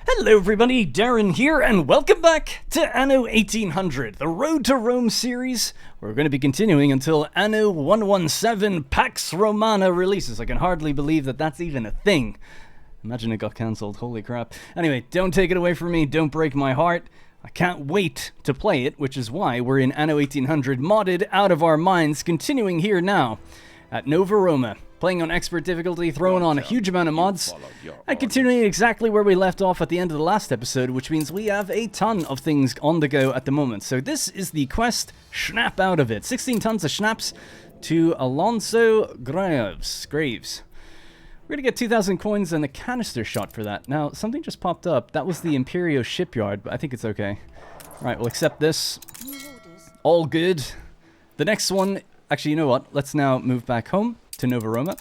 Hello everybody, Darren here, and welcome back to Anno 1800, the Road to Rome series. We're going to be continuing until Anno 117 Pax Romana releases. I can hardly believe that that's even a thing. Imagine it got cancelled, holy crap. Anyway, don't take it away from me, don't break my heart. I can't wait to play it, which is why we're in Anno 1800 modded out of our minds, continuing here now at Nova Roma. Playing on expert difficulty, throwing on a huge amount of mods, and continuing exactly where we left off at the end of the last episode, which means we have a ton of things on the go at the moment. So this is the quest, Schnapp out of it. 16 tons of schnapps to Alonso Graves. We're going to get 2,000 coins and a canister shot for that. Now, something just popped up. That was the Imperio shipyard, but I think it's okay. Alright, we'll accept this. All good. The next one, actually, you know what? Let's now move back home to Nova Roma.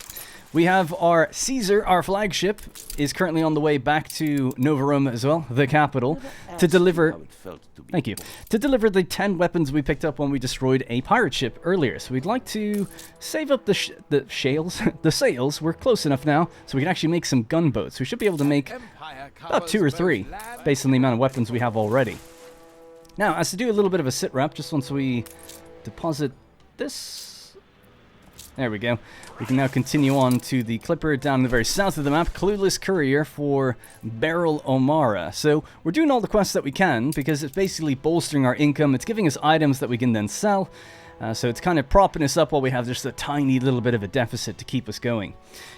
We have our Caesar, our flagship, is currently on the way back to Nova Roma as well, the capital, to deliver... Thank you. To deliver the 10 weapons we picked up when we destroyed a pirate ship earlier. So we'd like to save up the sails. We're close enough now, so we can actually make some gunboats. We should be able to make about 2 or 3, based on the amount of weapons we have already. Now, as to do a little bit of a sit rep, just once we deposit this... There we go. We can now continue on to the clipper down in the very south of the map. Clueless Courier for Beryl O'Mara. So we're doing all the quests that we can because it's basically bolstering our income. It's giving us items that we can then sell. So it's kind of propping us up while we have just a tiny little bit of a deficit to keep us going.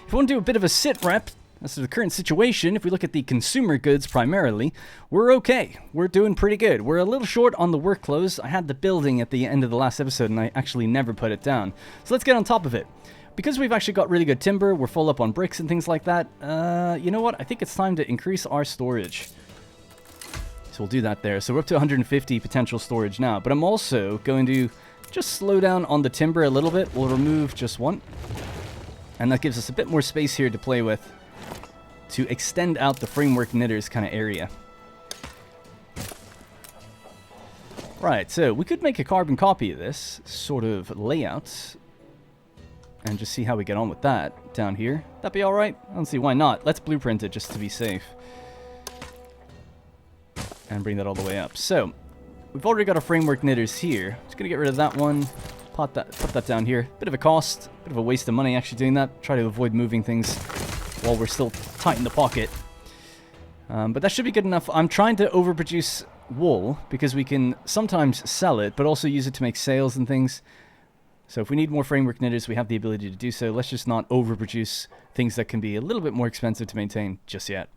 If you want to do a bit of a sit rep, as to the current situation, if we look at the consumer goods primarily, we're okay. We're doing pretty good. We're a little short on the work clothes. I had the building at the end of the last episode and I actually never put it down. So let's get on top of it. Because we've actually got really good timber, we're full up on bricks and things like that, you know what? I think it's time to increase our storage. So we'll do that there. So we're up to 150 potential storage now. But I'm also going to just slow down on the timber a little bit. We'll remove just one. And that gives us a bit more space here to play with, to extend out the framework knitters kind of area. Right, so we could make a carbon copy of this sort of layout and just see how we get on with that down here. That'd be alright? I don't see why not. Let's blueprint it just to be safe. And bring that all the way up. So, we've already got our framework knitters here. Just gonna get rid of that one. Put that down here. Bit of a cost, bit of a waste of money actually doing that. Try to avoid moving things while we're still tight in the pocket. But that should be good enough. I'm trying to overproduce wool because we can sometimes sell it, but also use it to make sails and things. So if we need more framework knitters, we have the ability to do so. Let's just not overproduce things that can be a little bit more expensive to maintain just yet.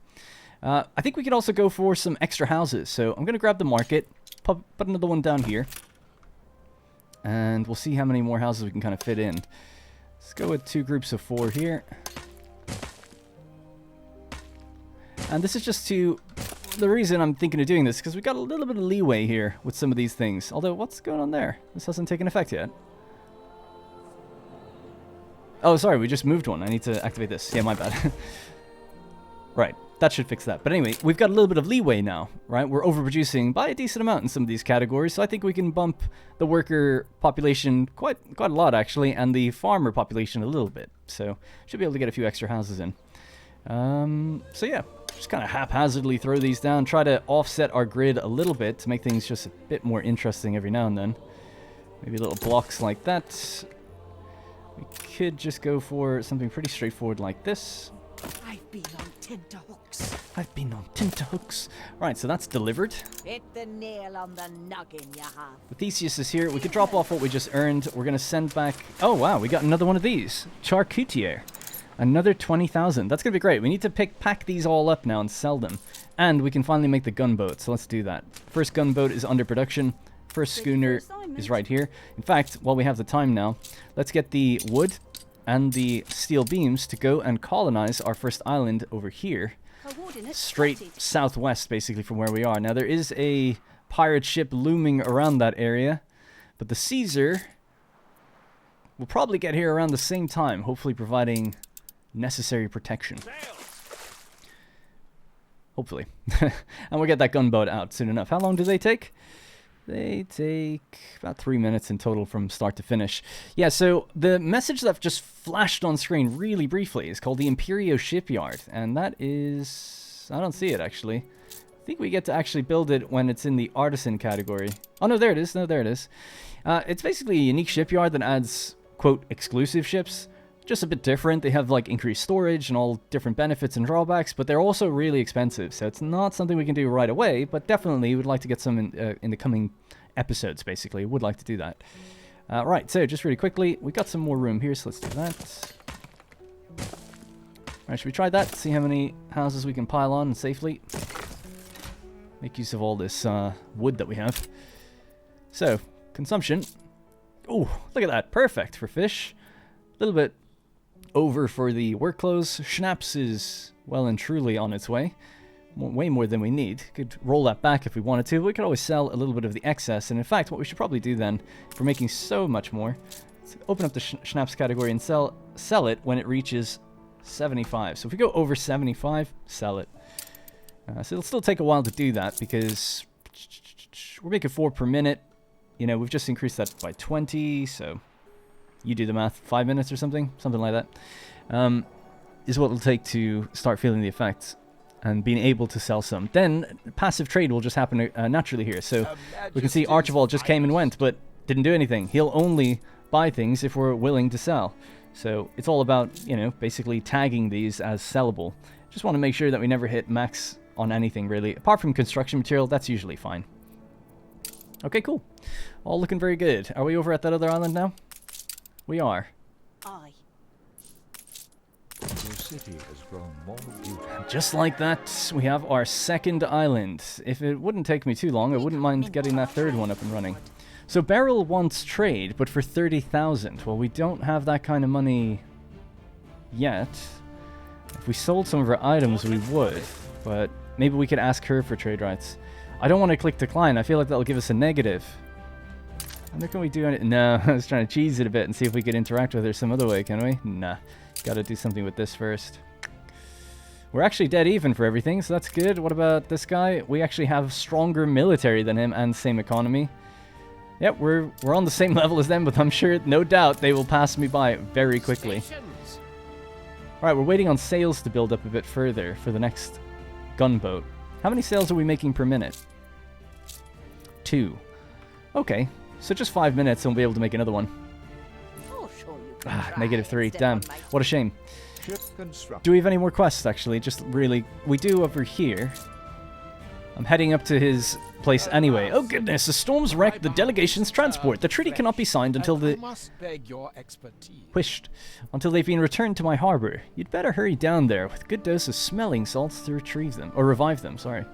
I think we could also go for some extra houses. So I'm going to grab the market, put another one down here, and we'll see how many more houses we can kind of fit in. Let's go with 2 groups of 4 here. And this is just to... The reason I'm thinking of doing this is because we got a little bit of leeway here with some of these things. Although, what's going on there? This hasn't taken effect yet. Oh, sorry, we just moved one. I need to activate this. Yeah, my bad. Right, that should fix that. But anyway, we've got a little bit of leeway now, right? We're overproducing by a decent amount in some of these categories, so I think we can bump the worker population quite a lot, actually, and the farmer population a little bit. So, should be able to get a few extra houses in. So yeah, just kind of haphazardly throw these down, try to offset our grid a little bit to make things just a bit more interesting every now and then. Maybe little blocks like that. We could just go for something pretty straightforward like this. I've been on tenterhooks. I've been on tenterhooks. Right, so that's delivered. Hit the nail on the noggin, you have. The Theseus is here. We could drop off what we just earned. We're going to send back... Oh, wow, we got another one of these. Charcutier. Another 20,000. That's going to be great. We need to pack these all up now and sell them. And we can finally make the gunboat, so let's do that. First gunboat is under production. First schooner is right here. In fact, while we have the time now, let's get the wood and the steel beams to go and colonize our first island over here. Straight southwest, basically, from where we are. Now, there is a pirate ship looming around that area, but the Caesar will probably get here around the same time, hopefully providing necessary protection. Hopefully. And we'll get that gunboat out soon enough. How long do they take? They take about 3 minutes in total from start to finish. Yeah, so the message that just flashed on screen really briefly is called the Imperio Shipyard. And that is... I don't see it, actually. I think we get to actually build it when it's in the artisan category. Oh, no, there it is. No, there it is. It's basically a unique shipyard that adds, quote, exclusive ships. Just a bit different. They have, like, increased storage and all different benefits and drawbacks, but they're also really expensive. So it's not something we can do right away, but definitely would like to get some in the coming episodes, basically. Would like to do that. Right, so just really quickly, we got some more room here, so let's do that. Alright, should we try that? See how many houses we can pile on safely. Make use of all this wood that we have. So, consumption. Oh, look at that. Perfect for fish. A little bit over for the work clothes. Schnapps is well and truly on its way. Way more than we need. Could roll that back if we wanted to. We could always sell a little bit of the excess. And in fact, what we should probably do then, if we're making so much more, let's open up the Schnapps category and sell it when it reaches 75. So if we go over 75, sell it. So it'll still take a while to do that because we're making 4 per minute. You know, we've just increased that by 20, so you do the math, 5 minutes or something like that, is what it'll take to start feeling the effects and being able to sell some. Then passive trade will just happen naturally here. So we can see Archibald just came and went, but didn't do anything. He'll only buy things if we're willing to sell. So it's all about, you know, basically tagging these as sellable. Just want to make sure that we never hit max on anything, really. Apart from construction material, that's usually fine. Okay, cool. All looking very good. Are we over at that other island now? We are. Aye. Your city has grown more beautiful. Just like that, we have our second island. If it wouldn't take me too long, I wouldn't mind getting that third one up and running. So Beryl wants trade, but for 30,000. Well, we don't have that kind of money yet. If we sold some of our items, we would. But maybe we could ask her for trade rights. I don't want to click decline. I feel like that'll give us a negative. Wonder, can we do anything? No, I was trying to cheese it a bit and see if we could interact with her some other way, can we? Nah. Gotta do something with this first. We're actually dead even for everything, so that's good. What about this guy? We actually have stronger military than him and same economy. Yep, we're on the same level as them, but I'm sure, no doubt, they will pass me by very quickly. Alright, we're waiting on sails to build up a bit further for the next gunboat. How many sails are we making per minute? 2. Okay, so just 5 minutes and we'll be able to make another one. -3. Damn. What a shame. Do we have any more quests, actually? Just really... We do over here. I'm heading up to his place anyway. Oh, goodness. The storms wrecked the delegation's transport. The treaty cannot be signed until until they've been returned to my harbor. You'd better hurry down there with a good dose of smelling salts to retrieve them. Or revive them, sorry.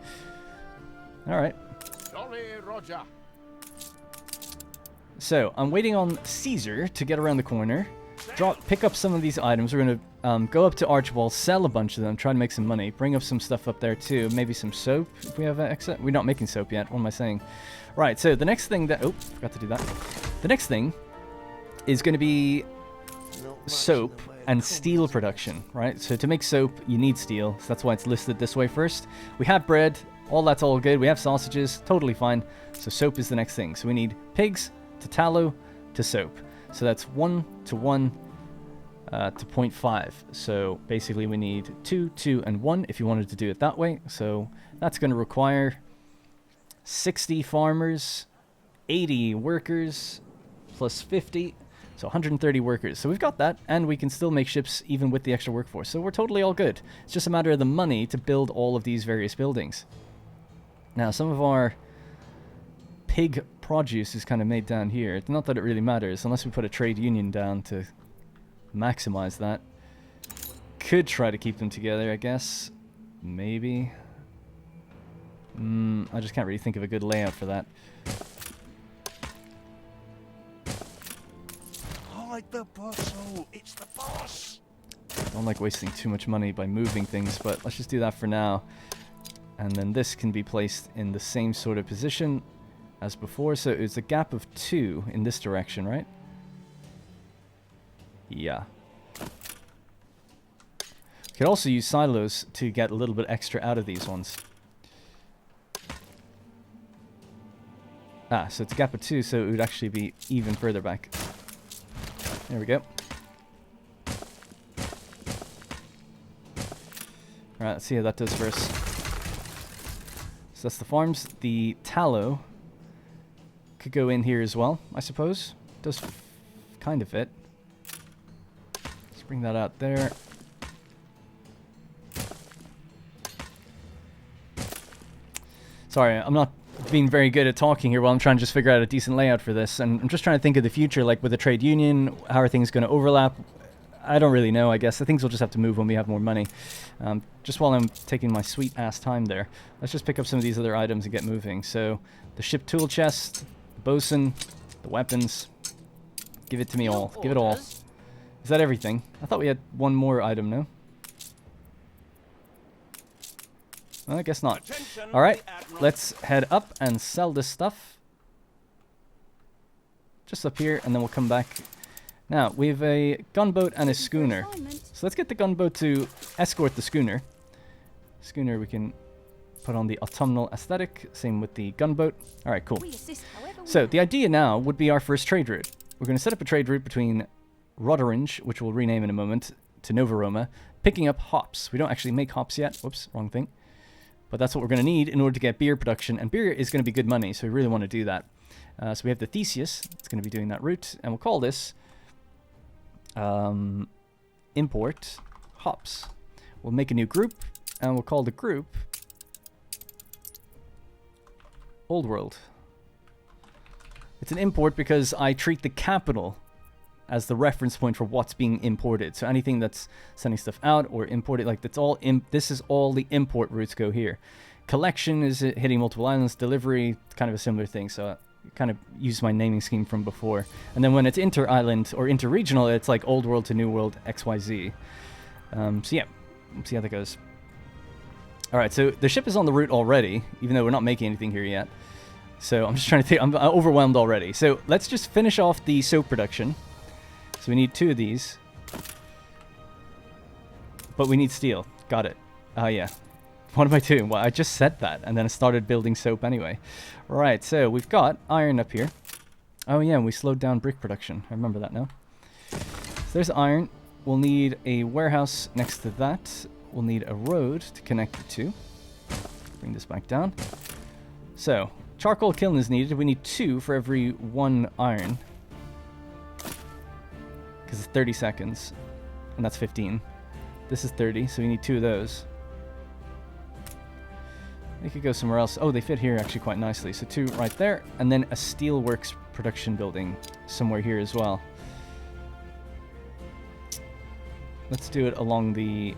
Alright. Roger. So, I'm waiting on Caesar to get around the corner, pick up some of these items. We're going to go up to Archibald, sell a bunch of them, try to make some money, bring up some stuff up there too, maybe some soap if we have extra. We're not making soap yet, what am I saying? Right, so the next thing that... Oh, forgot to do that. The next thing is going to be soap and steel production, right? So to make soap, you need steel, so that's why it's listed this way first. We have bread, that's all good. We have sausages, totally fine. So soap is the next thing. So we need pigs to tallow to soap. So that's 1 to 1 to 0.5. So basically we need 2, 2, and 1 if you wanted to do it that way. So that's going to require 60 farmers, 80 workers, plus 50. So 130 workers. So we've got that, and we can still make ships even with the extra workforce. So we're totally all good. It's just a matter of the money to build all of these various buildings. Now, some of our pig produce is kind of made down here. It's not that it really matters, unless we put a trade union down to maximize that. Could try to keep them together, I guess. Maybe. I just can't really think of a good layout for that. The boss, it's the boss. Don't like wasting too much money by moving things, but let's just do that for now. And then this can be placed in the same sort of position as before. So it's a gap of 2 in this direction, right? Yeah. We could also use silos to get a little bit extra out of these ones. So it's a gap of 2, so it would actually be even further back. There we go. Alright, let's see how that does for us. So that's the farms. The tallow could go in here as well, I suppose. Does kind of fit. Let's bring that out there. Sorry, I'm not being very good at talking here while I'm trying to just figure out a decent layout for this. And I'm just trying to think of the future, like with the trade union, how are things going to overlap? I don't really know, I guess. The things will just have to move when we have more money. Just while I'm taking my sweet-ass time there, let's just pick up some of these other items and get moving. So, the ship tool chest, the bosun, the weapons. Give it to me all. Give it all. Is that everything? I thought we had one more item, no? Well, I guess not. Alright, let's head up and sell this stuff. Just up here, and then we'll come back. Now, we have a gunboat and a schooner. So let's get the gunboat to escort the schooner. Schooner we can put on the autumnal aesthetic. Same with the gunboat. Alright, cool. So the idea now would be our first trade route. We're going to set up a trade route between Roderange, which we'll rename in a moment, to Novaroma, picking up hops. We don't actually make hops yet. Whoops, wrong thing. But that's what we're going to need in order to get beer production. And beer is going to be good money, so we really want to do that. So we have the Theseus. It's going to be doing that route. And we'll call this import hops. We'll make a new group, and we'll call the group Old World. It's an import because I treat the capital as the reference point for what's being imported. So anything that's sending stuff out or imported, like that's all. This is all the import routes go here. Collection is hitting multiple islands. Delivery, kind of a similar thing. So I kind of use my naming scheme from before. And then when it's inter-island or inter-regional, it's like Old World to New World XYZ. So yeah, let's see how that goes. All right, so the ship is on the route already, even though we're not making anything here yet. So I'm just trying to think. I'm overwhelmed already. So let's just finish off the soap production. So we need 2 of these. But we need steel. Got it. Yeah. What am I doing? Well, I just said that, and then I started building soap anyway. Right, so we've got iron up here. Oh yeah, and we slowed down brick production. I remember that now. So there's iron. We'll need a warehouse next to that. We'll need a road to connect the two. Bring this back down. So, charcoal kiln is needed. We need 2 for every 1 iron. Because it's 30 seconds. And that's 15. This is 30, so we need 2 of those. They could go somewhere else. Oh, they fit here actually quite nicely. So 2 right there. And then a steelworks production building somewhere here as well. Let's do it along the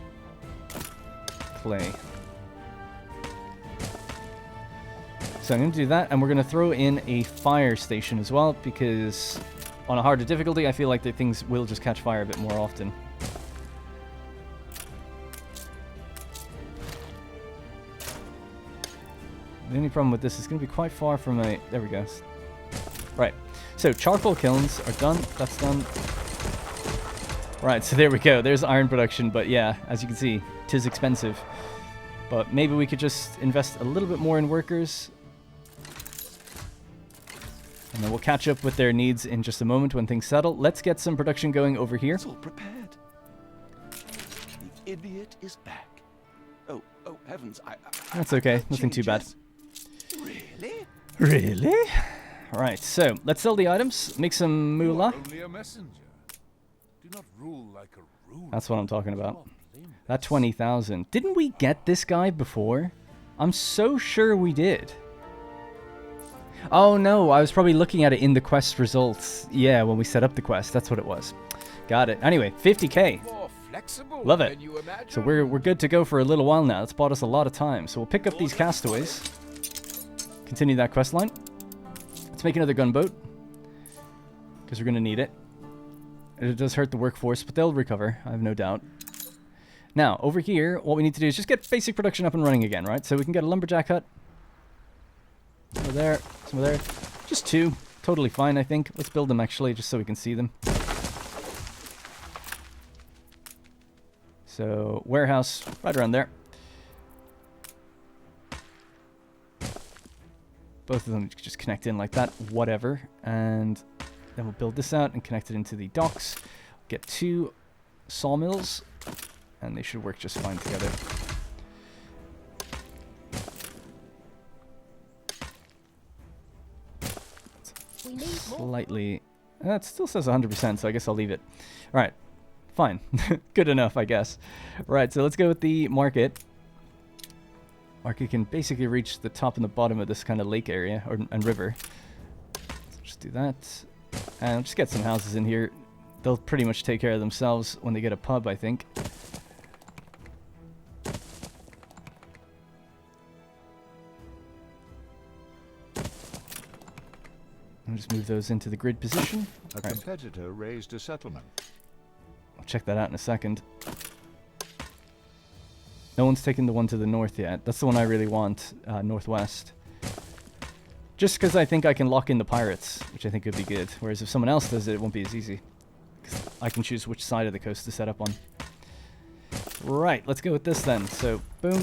clay. So I'm going to do that, and we're going to throw in a fire station as well, because on a harder difficulty, I feel like that things will just catch fire a bit more often. The only problem with this is going to be quite far from a... There we go. Right. So, charcoal kilns are done. That's done. Right, so there we go. There's iron production, but yeah, as you can see, 'tis expensive. But maybe we could just invest a little bit more in workers. And then we'll catch up with their needs in just a moment when things settle. Let's get some production going over here. It's all prepared. The idiot is back. Oh heavens! That's okay. Nothing too bad. Really? Really? Right. So let's sell the items. Make some moolah. Only a messenger. Do not rule like a ruler. That's what I'm talking about. That 20,000. Didn't we get this guy before? I'm so sure we did. Oh no, I was probably looking at it in the quest results. Yeah, when we set up the quest, that's what it was. Got it. Anyway, 50k. More flexible Love it. than you imagine. So we're good to go for a little while now. It's bought us a lot of time. So we'll pick up these castaways. Continue that quest line. Let's make another gunboat, because we're going to need it. It does hurt the workforce, but they'll recover, I have no doubt. Now, over here, what we need to do is just get basic production up and running again, right? So we can get a lumberjack hut. Some over there, some over there. Just 2. Totally fine, I think. Let's build them, actually, just so we can see them. So, warehouse, right around there. Both of them just connect in like that, whatever. And then we'll build this out and connect it into the docks. Get 2 sawmills, and they should work just fine together. We need more. slightly... it still says 100%, so I guess I'll leave it. Alright, fine. Good enough, I guess. Right, so let's go with the market. Market can basically reach the top and the bottom of this kind of lake area and river. So just do that. And just get some houses in here. They'll pretty much take care of themselves when they get a pub, I think. I'll just move those into the grid position. A competitor raised a settlement. I'll check that out in a second. No one's taken the one to the north yet. That's the one I really want, northwest. Just because I think I can lock in the pirates, which I think would be good. Whereas if someone else does it, it won't be as easy. 'Cause I can choose which side of the coast to set up on. Right, let's go with this then. So, boom.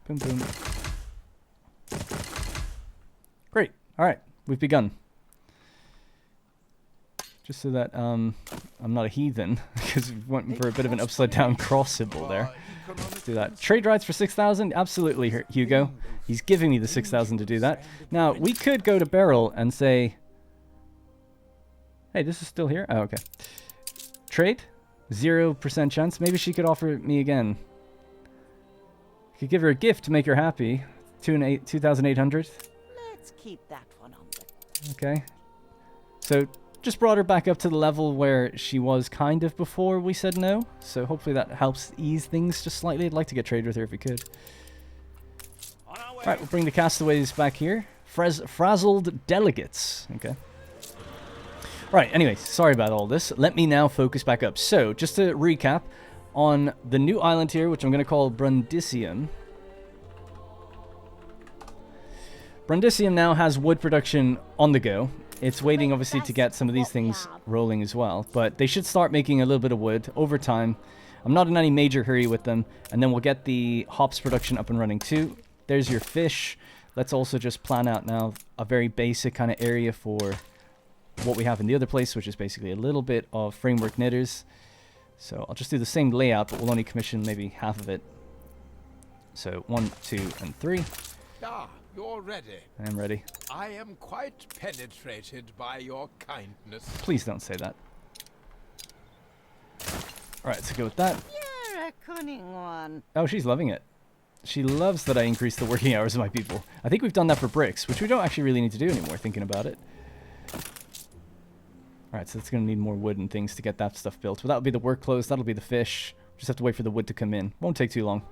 Boom, boom. Great. Alright, we've begun. Just so that I'm not a heathen, because we went for a bit of an upside down cross symbol there. Let's do that. Trade rights for 6,000? Absolutely, Hugo. He's giving me the 6,000 to do that. Now, we could go to Beryl and say... Hey, this is still here? Oh, okay. Trade? 0% chance. Maybe she could offer me again. I could give her a gift to make her happy. 2,800. Let's keep that one on the... Okay. So... just brought her back up to the level where she was kind of before we said no. So hopefully that helps ease things just slightly. I'd like to get trade with her if we could. Alright, we'll bring the castaways back here. Frazzled delegates. Okay. Right, anyway, sorry about all this. Let me now focus back up. So, just to recap, on the new island here, which I'm going to call Brundisium. Brundisium now has wood production on the go. It's waiting, obviously, to get some of these things rolling as well. But they should start making a little bit of wood over time. I'm not in any major hurry with them. And then we'll get the hops production up and running too. There's your fish. Let's also just plan out now a very basic kind of area for what we have in the other place, which is basically a little bit of framework knitters. So I'll just do the same layout, but we'll only commission maybe half of it. So 1, 2, and 3. Ah, you're ready. I'm ready. I am quite penetrated by your kindness. Please don't say that. Alright, so go with that. You're a cunning one. Oh, she's loving it. She loves that I increase the working hours of my people. I think we've done that for bricks, which we don't actually really need to do anymore, thinking about it. Alright, so it's going to need more wood and things to get that stuff built. But that'll be the work clothes, that'll be the fish. Just have to wait for the wood to come in. Won't take too long.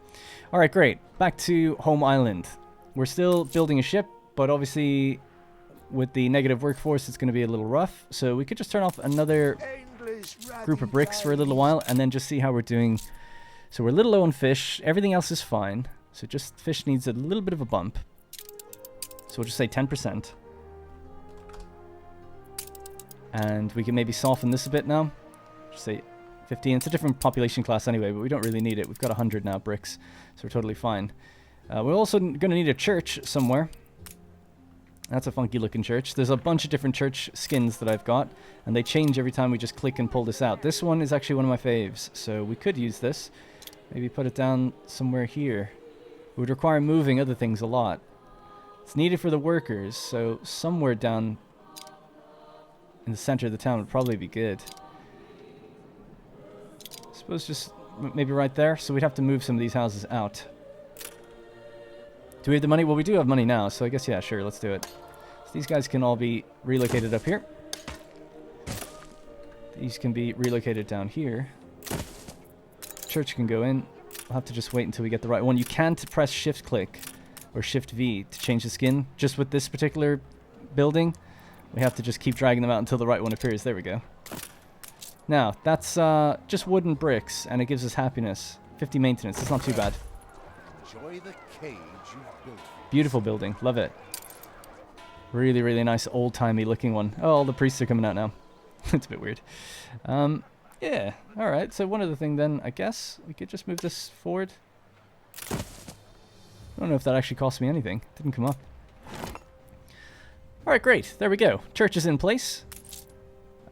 Alright, great. Back to Home Island. We're still building a ship, but obviously with the negative workforce, it's going to be a little rough. So we could just turn off another group of bricks for a little while and then just see how we're doing. So we're a little low on fish. Everything else is fine. So just fish needs a little bit of a bump. So we'll just say 10%. And we can maybe soften this a bit now. Just say 15. It's a different population class anyway, but we don't really need it. We've got 100 now bricks, so we're totally fine. We're also going to need a church somewhere. That's a funky looking church. There's a bunch of different church skins that I've got, and they change every time we just click and pull this out. This one is actually one of my faves, so we could use this. Maybe put it down somewhere here. It would require moving other things a lot. It's needed for the workers, so somewhere down in the center of the town would probably be good. I suppose just maybe right there, so we'd have to move some of these houses out. Do we have the money? Well, we do have money now, so I guess, yeah, sure, let's do it. So these guys can all be relocated up here. These can be relocated down here. Church can go in. I'll have to just wait until we get the right one. You can't press shift-click or shift-V to change the skin. Just with this particular building, we have to just keep dragging them out until the right one appears. There we go. Now, that's just wooden bricks, and it gives us happiness. 50 maintenance. It's not too bad. Enjoy the cage you've built. Beautiful building. Love it. Really, really nice old-timey looking one. Oh, all the priests are coming out now. It's a bit weird. Yeah. Alright, so one other thing then, I guess. We could just move this forward. I don't know if that actually cost me anything. It didn't come up. Alright, great. There we go. Church is in place.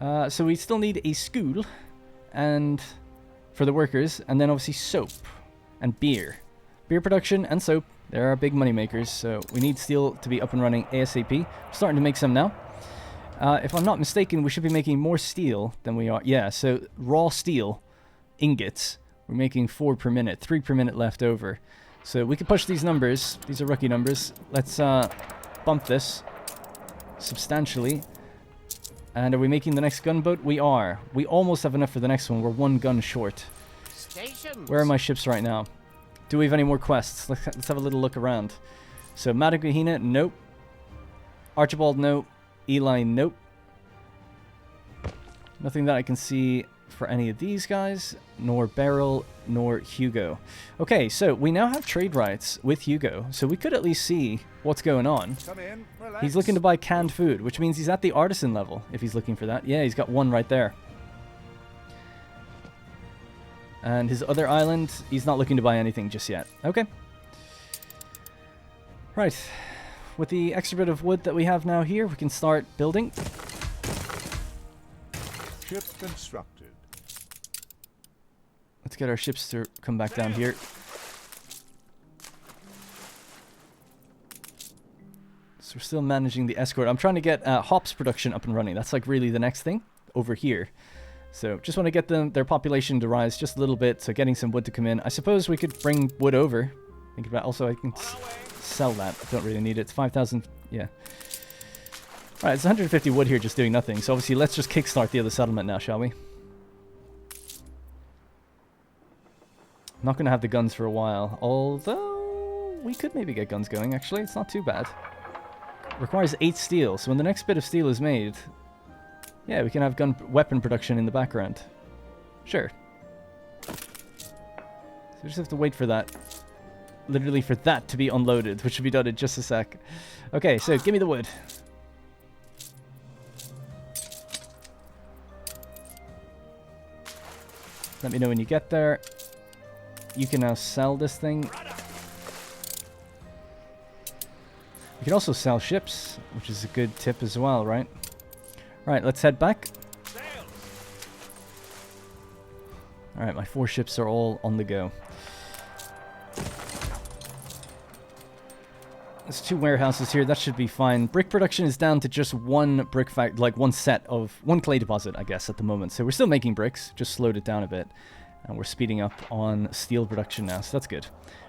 So we still need a school and for the workers, and then obviously soap and beer. Beer production and soap, they're our big money makers, so we need steel to be up and running ASAP. We're starting to make some now. If I'm not mistaken, we should be making more steel than we are. Yeah, so raw steel ingots, we're making 4 per minute, 3 per minute left over. So we can push these numbers. These are rookie numbers. Let's bump this substantially. And are we making the next gunboat? We are. We almost have enough for the next one. We're 1 gun short. Stations. Where are my ships right now? Do we have any more quests? Let's have a little look around. So Matagahina, nope. Archibald, nope. Eli, nope. Nothing that I can see for any of these guys, nor Beryl, nor Hugo. Okay, so we now have trade rights with Hugo, so we could at least see what's going on. Come in, relax. He's looking to buy canned food, which means he's at the artisan level, if he's looking for that. Yeah, he's got 1 right there. And his other island, he's not looking to buy anything just yet. Okay. Right. With the extra bit of wood that we have now here, we can start building. Ship constructed. Let's get our ships to come back down here. So we're still managing the escort. I'm trying to get hops production up and running. That's like really the next thing over here. So just want to get their population to rise just a little bit. So getting some wood to come in. I suppose we could bring wood over. Think about also I can sell that. I don't really need it. It's 5,000. Yeah. Alright, it's 150 wood here just doing nothing. So obviously let's just kickstart the other settlement now, shall we? I'm not going to have the guns for a while. Although we could maybe get guns going actually. It's not too bad. Requires 8 steel. So when the next bit of steel is made, yeah, we can have weapon production in the background. Sure. So we just have to wait for that. Literally for that to be unloaded, which should be done in just a sec. Okay, so give me the wood. Let me know when you get there. You can now sell this thing. You can also sell ships, which is a good tip as well, right? Alright, let's head back. Alright, my 4 ships are all on the go. There's 2 warehouses here, that should be fine. Brick production is down to just 1 brick like 1 set of 1 clay deposit, I guess, at the moment. So we're still making bricks, just slowed it down a bit. And we're speeding up on steel production now, so that's good.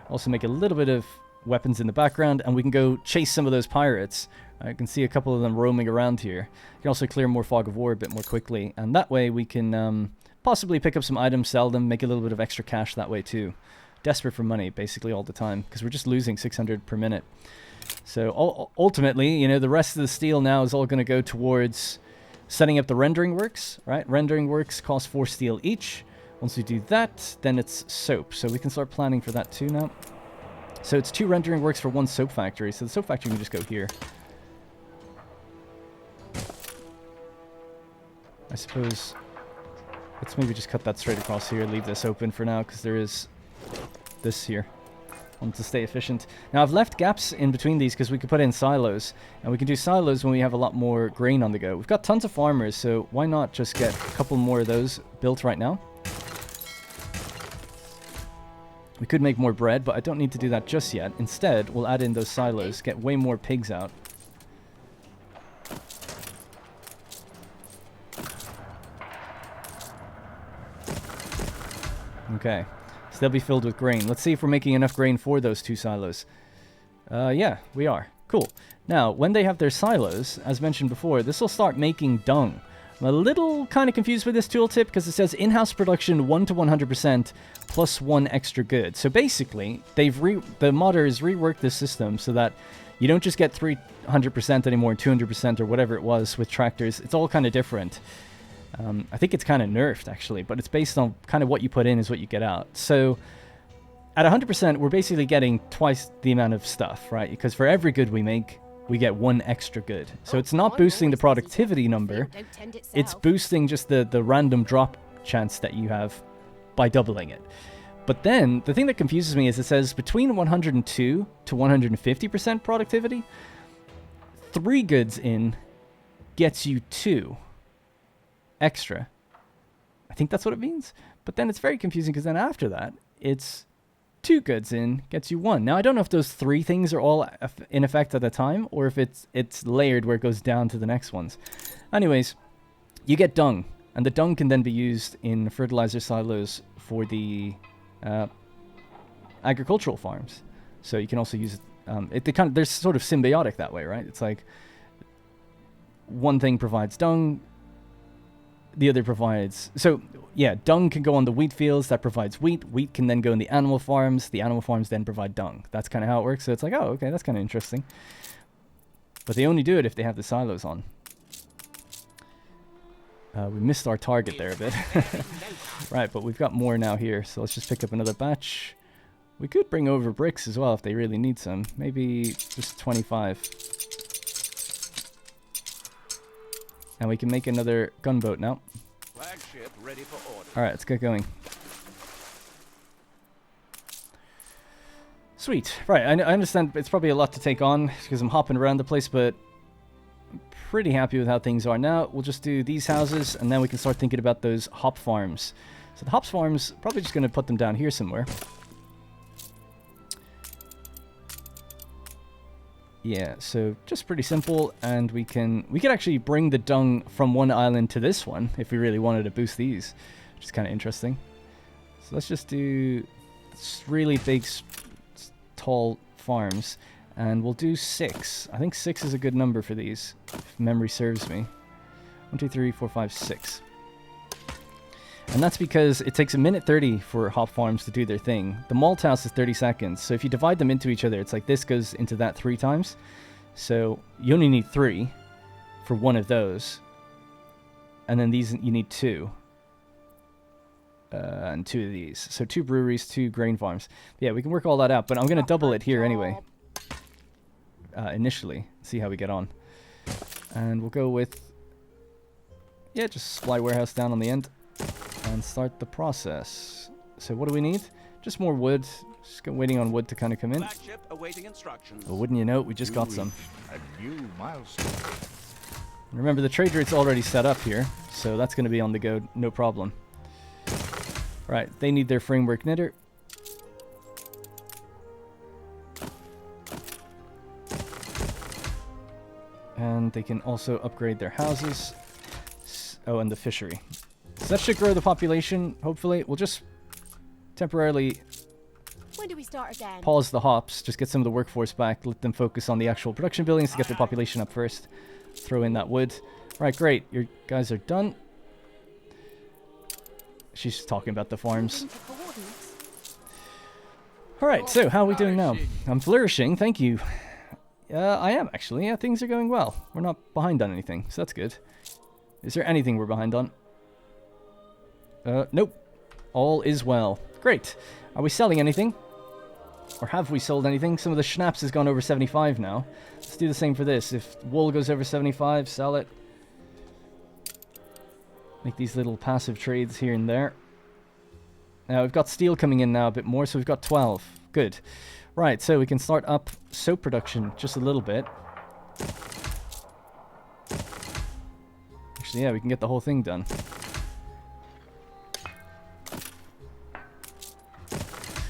Also make a little bit of weapons in the background, and we can go chase some of those pirates. I can see a couple of them roaming around here. You can also clear more fog of war a bit more quickly, and that way we can possibly pick up some items, sell them, make a little bit of extra cash that way too. Desperate for money, basically all the time, because we're just losing 600 per minute. So ultimately, you know, the rest of the steel now is all going to go towards setting up the rendering works, right? Rendering works cost 4 steel each. Once we do that, then it's soap. So we can start planning for that too now. So it's 2 rendering works for 1 soap factory. So the soap factory can just go here. I suppose let's maybe just cut that straight across here. Leave this open for now because there is this here. I want to stay efficient. Now I've left gaps in between these because we could put in silos. And we can do silos when we have a lot more grain on the go. We've got tons of farmers, so why not just get a couple more of those built right now? We could make more bread, but I don't need to do that just yet. Instead, we'll add in those silos, get way more pigs out. Okay, so they'll be filled with grain. Let's see if we're making enough grain for those 2 silos. Yeah, we are. Cool. Now, when they have their silos, as mentioned before, this will start making dung. I'm a little kind of confused with this tooltip because it says in-house production 1 to 100% plus 1 extra good. So basically, the modders reworked this system so that you don't just get 300% anymore, 200% or whatever it was with tractors. It's all kind of different. I think it's kind of nerfed actually, but it's based on kind of what you put in is what you get out. So at 100%, we're basically getting twice the amount of stuff, right? Because for every good we make, we get 1 extra good. So it's not boosting the productivity number, it's boosting just the random drop chance that you have by doubling it. But then, the thing that confuses me is it says between 102 to 150% productivity, 3 goods in gets you 2 extra. I think that's what it means. But then it's very confusing because then after that, it's 2 goods in gets you 1. Now, I don't know if those 3 things are all in effect at a time, or if it's layered where it goes down to the next ones. Anyways, you get dung, and the dung can then be used in fertilizer silos for the agricultural farms. So you can also use it. They're sort of symbiotic that way, right? It's like one thing provides dung, the other provides... So, yeah, dung can go on the wheat fields, that provides wheat. Wheat can then go in the animal farms then provide dung. That's kind of how it works. So it's like, oh, okay, that's kind of interesting. But they only do it if they have the silos on. We missed our target there a bit. Right, but we've got more now here, so let's just pick up another batch. We could bring over bricks as well if they really need some. Maybe just 25. And we can make another gunboat now. Flagship ready for order. Alright, let's get going. Sweet. Right, I understand it's probably a lot to take on because I'm hopping around the place, but I'm pretty happy with how things are now. We'll just do these houses, and then we can start thinking about those hop farms. So the hops farms, probably just going to put them down here somewhere. Yeah, so just pretty simple, and we could actually bring the dung from one island to this one if we really wanted to boost these, which is kind of interesting. So let's just do really big, tall farms, and we'll do 6. I think 6 is a good number for these, if memory serves me. 1, 2, 3, 4, 5, 6. And that's because it takes 1:30 for hop farms to do their thing. The malt house is 30 seconds. So if you divide them into each other, it's like this goes into that 3 times. So you only need 3 for one of those. And then these you need 2. And 2 of these. So 2 breweries, 2 grain farms. Yeah, we can work all that out. But I'm going to double it here anyway. Initially. See how we get on. And we'll go with... Yeah, just supply warehouse down on the end. And start the process. So what do we need? Just more wood. Just waiting on wood to kind of come in. Flagship awaiting instructions. Well, wouldn't you know it, we just got some. A new milestone. Remember, the trade route's already set up here, so that's going to be on the go, no problem. Right, they need their framework knitter. And they can also upgrade their houses. Oh, and the fishery. So that should grow the population, hopefully. We'll just temporarily When do we start again? pause the hops, just get some of the workforce back, let them focus on the actual production buildings to get their population up first. Throw in that wood. Right, great. Your guys are done. She's talking about the farms. Alright, so how are we doing now? I'm flourishing, thank you. I am actually. Yeah, things are going well. We're not behind on anything, so that's good. Is there anything we're behind on? Nope. All is well. Great. Are we selling anything? Or have we sold anything? Some of the schnapps has gone over 75 now. Let's do the same for this. If wool goes over 75, sell it. Make these little passive trades here and there. Now, we've got steel coming in now a bit more, so we've got 12. Good. Right, so we can start up soap production just a little bit. Actually, yeah, we can get the whole thing done.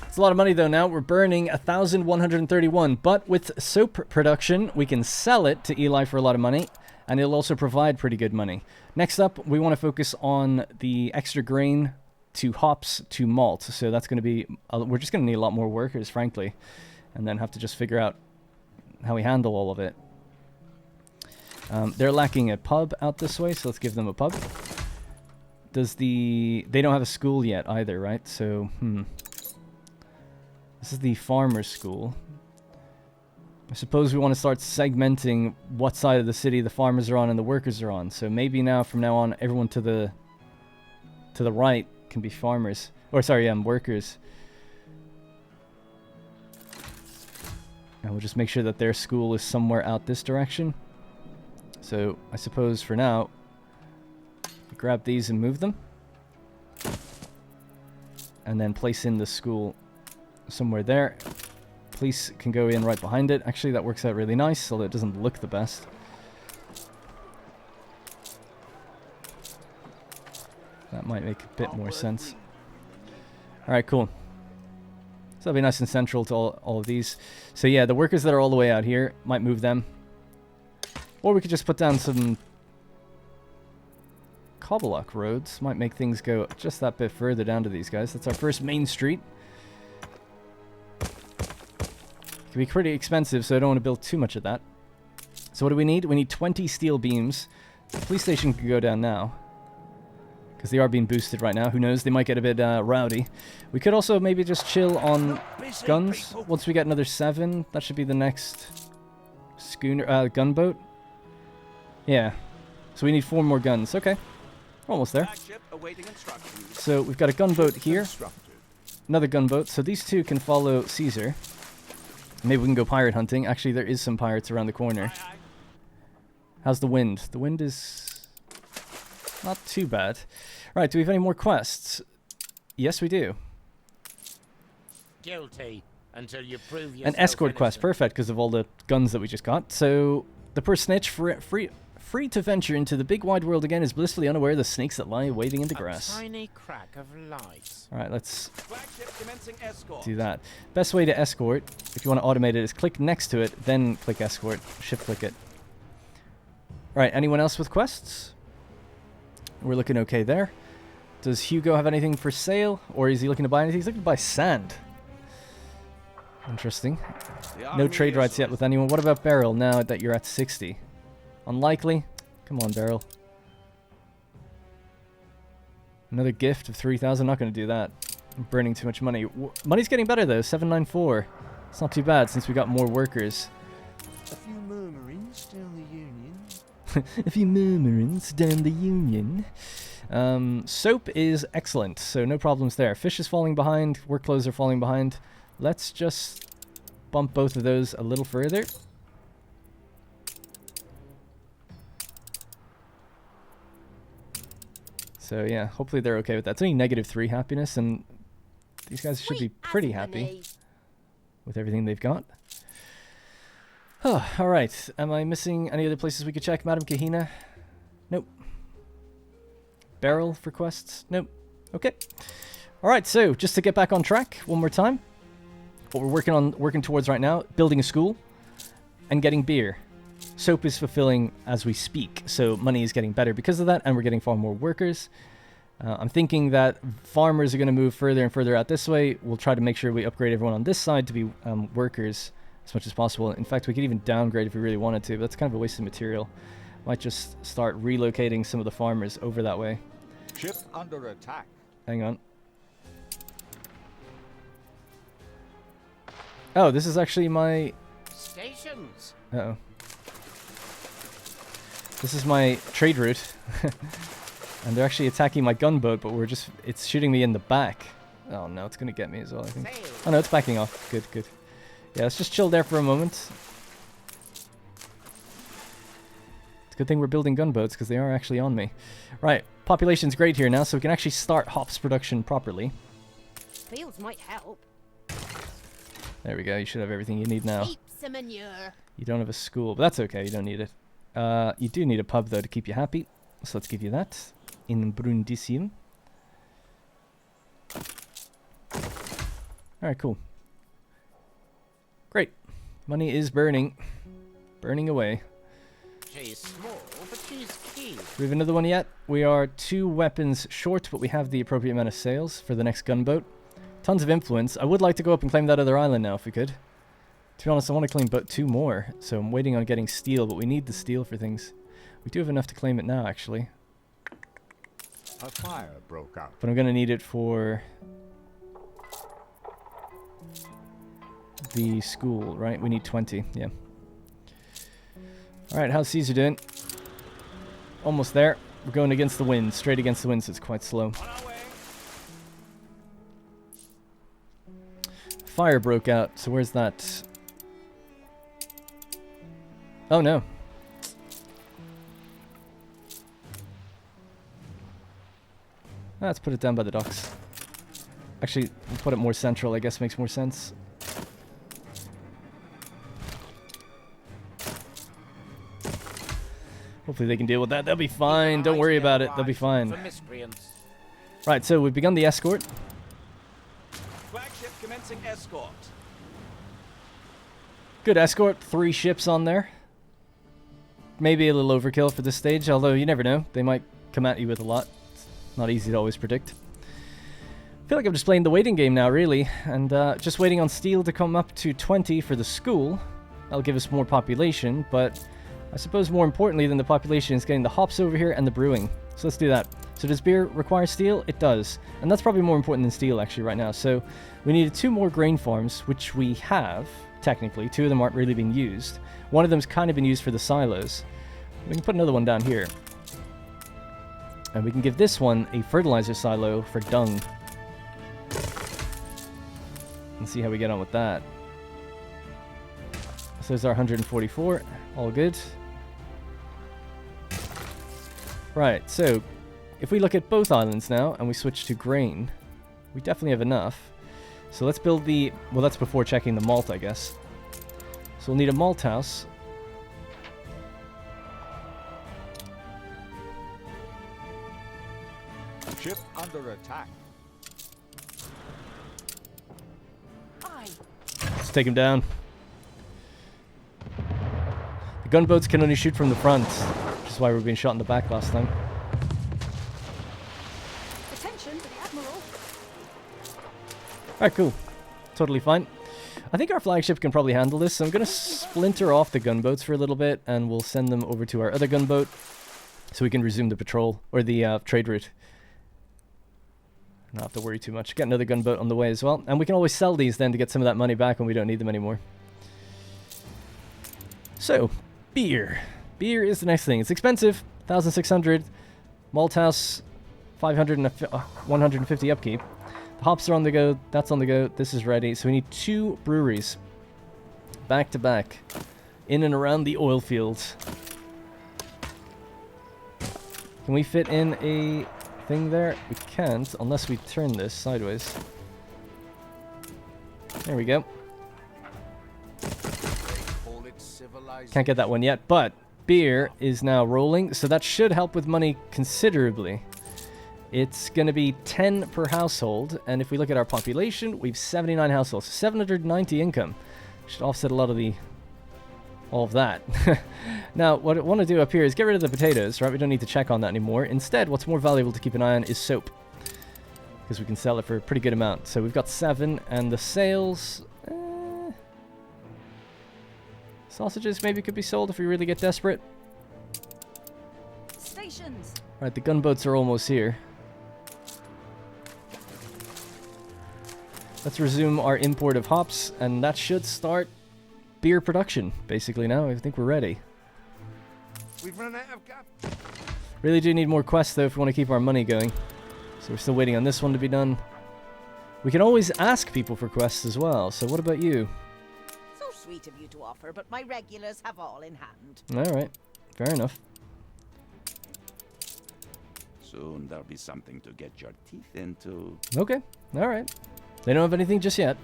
It's a lot of money though now. We're burning 1,131, but with soap production, we can sell it to Eli for a lot of money, and it'll also provide pretty good money. Next up, we want to focus on the extra grain to hops to malt. So that's going to be, we're just going to need a lot more workers, frankly, and then have to just figure out how we handle all of it. They're lacking a pub out this way, so let's give them a pub. They don't have a school yet either, right? So, This is the farmer's school. I suppose we want to start segmenting what side of the city the farmers are on and the workers are on. So maybe now, from now on, everyone to the right can be farmers. Or sorry, workers. And we'll just make sure that their school is somewhere out this direction. So I suppose for now, grab these and move them. And then place in the school somewhere there. Police can go in right behind it. Actually, that works out really nice, although it doesn't look the best. That might make a bit more sense. Alright, cool. So that'll be nice and central to all of these. So yeah, the workers that are all the way out here, might move them. Or we could just put down some cobble-block roads. Might make things go just that bit further down to these guys. That's our first main street. Can be pretty expensive, so I don't want to build too much of that. So what do we need? We need 20 steel beams. The police station can go down now, because they are being boosted right now. Who knows? They might get a bit rowdy. We could also maybe just chill on guns. Once we get another 7, that should be the next schooner, gunboat. Yeah. So we need 4 more guns. Okay. We're almost there. So we've got a gunboat here. Another gunboat. So these two can follow Caesar. Maybe we can go pirate hunting. Actually, there is some pirates around the corner. How's the wind? The wind is not too bad. Right, do we have any more quests? Yes, we do. Guilty until you prove yourself An escort quest, innocent. perfect, because of all the guns that we just got. So, the poor snitch, free to venture into the big wide world again, is blissfully unaware of the snakes that lie waiting in the grass. A tiny crack of light. Alright, let's Flagship commencing escort. do that. Best way to escort, if you want to automate it, is click next to it, then click escort. Shift click it. Right, anyone else with quests? We're looking okay there. Does Hugo have anything for sale? Or is he looking to buy anything? He's looking to buy sand. Interesting. No trade rights yet with anyone. What about Beryl now that you're at 60? Unlikely. Come on, Beryl. Another gift of 3,000. Not going to do that. I'm burning too much money. Money's getting better though. 794. It's not too bad since we got more workers. A few murmurings down the Union. A few murmurings down the Union. Soap is excellent, so no problems there. Fish is falling behind. Work clothes are falling behind. Let's just bump both of those a little further. So yeah, hopefully they're okay with that. It's only -3 happiness, and these guys should be pretty happy with everything they've got. Oh, alright. Am I missing any other places we could check? Madame Kahina? Nope. Beryl for quests? Nope. Okay. Alright, so just to get back on track one more time. What we're working towards right now, building a school and getting beer. Soap is fulfilling as we speak, so money is getting better because of that, and we're getting far more workers. I'm thinking that farmers are going to move further and further out this way. We'll try to make sure we upgrade everyone on this side to be workers as much as possible. In fact, we could even downgrade if we really wanted to, but that's kind of a waste of material. Might just start relocating some of the farmers over that way. Ship under attack. Hang on. Oh, this is actually my... Stations. Uh-oh. This is my trade route. And they're actually attacking my gunboat, but it's shooting me in the back. Oh no, it's gonna get me as well, I think. Oh no, it's backing off. Good, good. Yeah, let's just chill there for a moment. It's a good thing we're building gunboats, because they are actually on me. Right, population's great here now, so we can actually start hops production properly. Fields might help. There we go, you should have everything you need now. Heaps of manure. You don't have a school, but that's okay, you don't need it. You do need a pub, though, to keep you happy. So let's give you that. In Brundisium. Alright, cool. Great. Money is burning. Burning away. She's small, but she's keen. Do we have another one yet? We are 2 weapons short, but we have the appropriate amount of sales for the next gunboat. Tons of influence. I would like to go up and claim that other island now, if we could. To be honest, I want to claim but 2 more, so I'm waiting on getting steel, but we need the steel for things. We do have enough to claim it now, actually. A fire broke out. But I'm going to need it for the school, right? We need 20, yeah. Alright, how's Caesar doing? Almost there. We're going against the wind, straight against the wind, so it's quite slow. Fire broke out, so where's that? Oh no. Let's put it down by the docks. Actually, we'll put it more central, I guess makes more sense. Hopefully they can deal with that. They'll be fine. Don't worry about it. They'll be fine. Right, so we've begun the escort. Commencing escort. Good escort, 3 ships on there. Maybe a little overkill for this stage, although you never know. They might come at you with a lot. It's not easy to always predict. I feel like I'm just playing the waiting game now, really, and just waiting on steel to come up to 20 for the school. That'll give us more population, but I suppose more importantly than the population is getting the hops over here and the brewing. So let's do that. So does beer require steel? It does. And that's probably more important than steel actually right now. So we needed 2 more grain farms, which we have, technically. 2 of them aren't really being used. One of them's kind of been used for the silos. We can put another one down here. And we can give this one a fertilizer silo for dung. And see how we get on with that. So there's our 144. All good. Right, so if we look at both islands now and we switch to grain, we definitely have enough. So let's build the... Well, that's before checking the malt, I guess. So we'll need a malt house. Ship under attack. Aye. Let's take him down. The gunboats can only shoot from the front, which is why we were being shot in the back last time. Attention to the Admiral. Alright, cool. Totally fine. I think our flagship can probably handle this, so I'm going to splinter off the gunboats for a little bit, and we'll send them over to our other gunboat, so we can resume the patrol, or the trade route. Not have to worry too much. Get another gunboat on the way as well. And we can always sell these then to get some of that money back when we don't need them anymore. So, beer. Beer is the next thing. It's expensive. 1,600. Malt house, 150 upkeep. The hops are on the go. That's on the go. This is ready. So we need 2 breweries. Back to back. In and around the oil fields. Can we fit in a... thing there? We can't unless we turn this sideways. There we go. Can't get that one yet, but beer is now rolling, so that should help with money considerably. It's going to be 10 per household, and if we look at our population, we've 79 households, 790 income. Should offset a lot of all of that. Now, what I want to do up here is get rid of the potatoes, right? We don't need to check on that anymore. Instead, what's more valuable to keep an eye on is soap, because we can sell it for a pretty good amount. So we've got 7, and the sales... sausages maybe could be sold if we really get desperate. Stations. Right, the gunboats are almost here. Let's resume our import of hops, and that should start beer production, basically now. I think we're ready. We've run out of gas. Really do need more quests, though, if we want to keep our money going. So we're still waiting on this one to be done. We can always ask people for quests as well, so what about you? So sweet of you to offer, but my regulars have all in hand. Alright, fair enough. Soon there'll be something to get your teeth into. Okay, alright. They don't have anything just yet.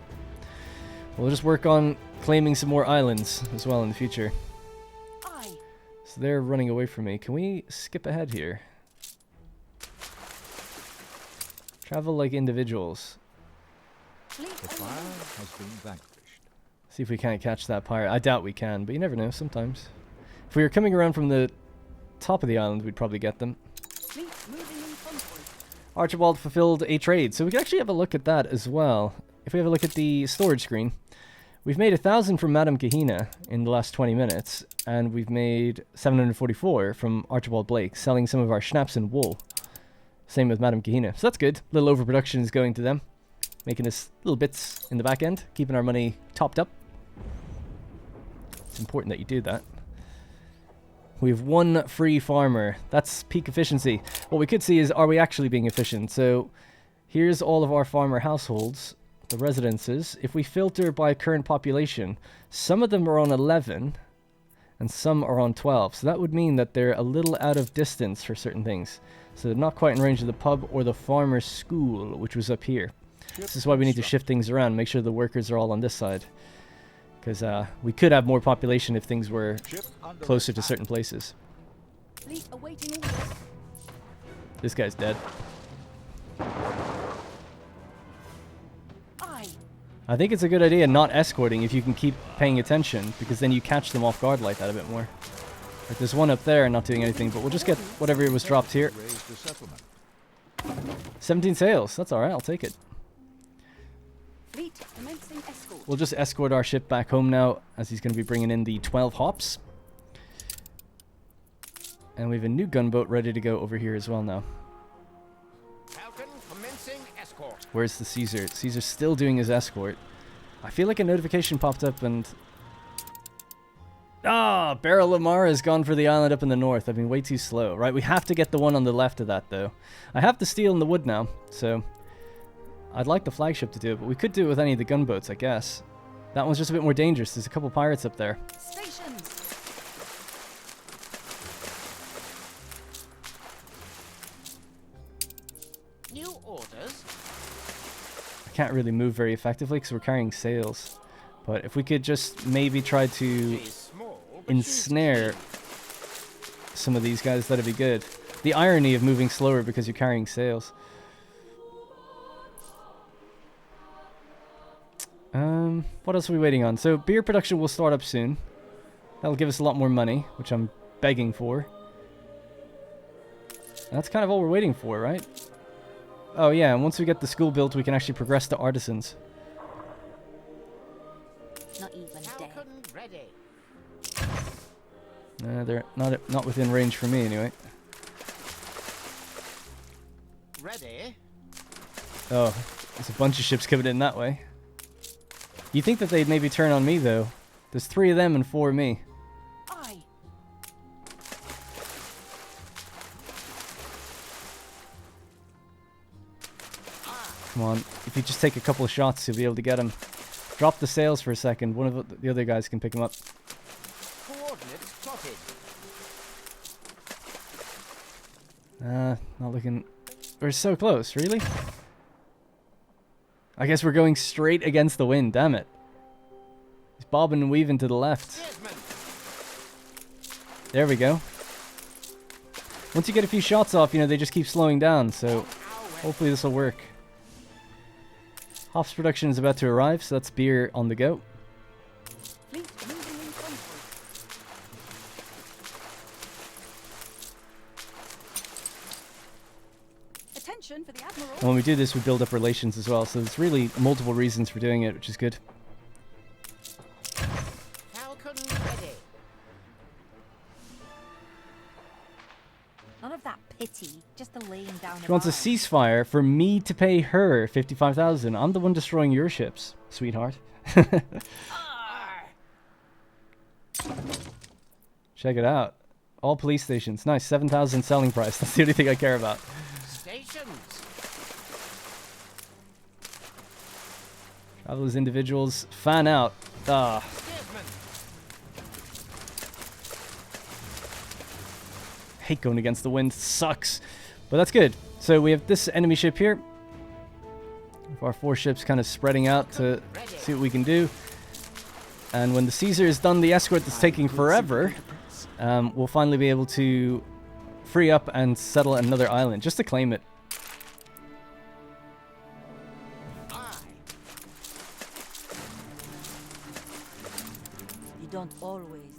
We'll just work on claiming some more islands as well in the future. Aye. So they're running away from me. Can we skip ahead here? Travel like individuals. The fire has been vanquished. See if we can't catch that pirate. I doubt we can, but you never know sometimes. If we were coming around from the top of the island, we'd probably get them. Fleet moving in convoy. Archibald fulfilled a trade, so we can actually have a look at that as well. If we have a look at the storage screen, we've made 1,000 from Madame Kahina in the last 20 minutes, and we've made 744 from Archibald Blake, selling some of our schnapps and wool. Same with Madame Kahina, so that's good. Little overproduction is going to them, making us little bits in the back end, keeping our money topped up. It's important that you do that. We have 1 free farmer. That's peak efficiency. What we could see is, are we actually being efficient? So here's all of our farmer households, the residences. If we filter by current population, some of them are on 11 and some are on 12. So that would mean that they're a little out of distance for certain things. So they're not quite in range of the pub or the farmer's school, which was up here. This is why we need to shift things around, make sure the workers are all on this side. Because we could have more population if things were closer to certain places. Fleet awaiting orders. This guy's dead. Aye. I think it's a good idea not escorting if you can keep paying attention, because then you catch them off guard like that a bit more. Like there's one up there not doing anything, but we'll just get whatever was dropped here. Raise the settlement. 17 sails. That's alright, I'll take it. Fleet commencing escort. We'll just escort our ship back home now, as he's going to be bringing in the 12 hops. And we have a new gunboat ready to go over here as well now. Falcon commencing escort. Where's the Caesar? Caesar's still doing his escort. I feel like a notification popped up and... Ah, Barrel Lamar has gone for the island up in the north. I've been way too slow. Right, we have to get the one on the left of that, though. I have the steel in the wood now, so... I'd like the flagship to do it, but we could do it with any of the gunboats, I guess. That one's just a bit more dangerous. There's a couple pirates up there. Stations. New orders. I can't really move very effectively because we're carrying sails. But if we could just maybe try to She's small, but ensnare some of these guys, that'd be good. The irony of moving slower because you're carrying sails. What else are we waiting on? So beer production will start up soon. That'll give us a lot more money, which I'm begging for. That's kind of all we're waiting for, right? Oh yeah, and once we get the school built, we can actually progress to artisans. Not even a day. Falcon ready. They're not within range for me anyway. Ready. Oh, there's a bunch of ships coming in that way. You think that they'd maybe turn on me, though. There's 3 of them and 4 of me. Aye. Come on. If you just take a couple of shots, you'll be able to get them. Drop the sails for a second. One of the other guys can pick them up. Coordinates plotted. Not looking... We're so close, really? I guess we're going straight against the wind, damn it. He's bobbing and weaving to the left. Steersman. There we go. Once you get a few shots off, you know, they just keep slowing down, so hopefully this will work. Hops production is about to arrive, so that's beer on the go. Fleet moving in convoy. Attention for the Admiral. And when we do this, we build up relations as well, so there's really multiple reasons for doing it, which is good. Falcon ready. None of that pity, just the laying down. She wants a ceasefire for me to pay her 55,000. I'm the one destroying your ships, sweetheart. Check it out. All police stations. Nice, 7,000 selling price. That's the only thing I care about. Stations. Travelers, individuals, fan out. Ah. Steersman. Hate going against the wind. Sucks. But that's good. So we have this enemy ship here. Our 4 ships kind of spreading out to see what we can do. And when the Caesar has done the escort that's taking forever, we'll finally be able to free up and settle another island, just to claim it. You don't always.